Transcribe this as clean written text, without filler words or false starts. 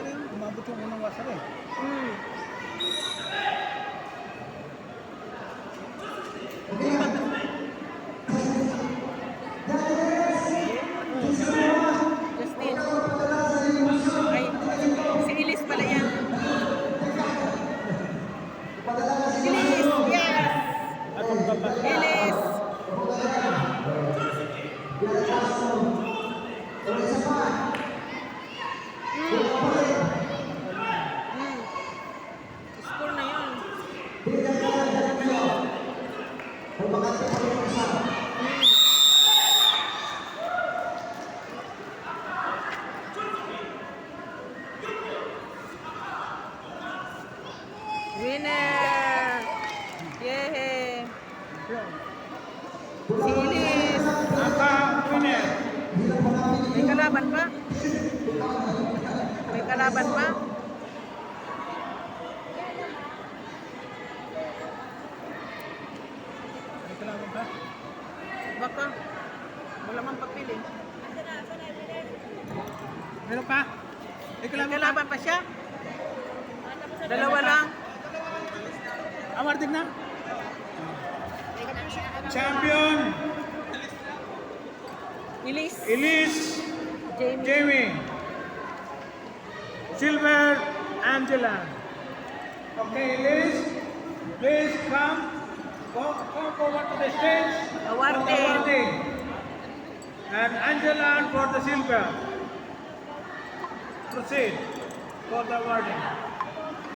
washer yun. Umabot yung unang washer eh. Hmm. Justin. Ay, si Elise pala yan. Elise, yes! At ang babat. Elise! Score na yun. Winner! Yay! Si Elise! Winner! May kalaban pa? May kalaban pa? May kalaban ba? Baka. Wala mang pagpili. Meron pa? May May kalaban pa? kalaban pa siya? Dalawa lang. Awarded na? Champion! Elise. Elise! Jamie. Jamie! Silver! Angela! Okay, Elise, please come forward to the stage Awarding. for the awarding. And Angela for the silver. Proceed for the awarding.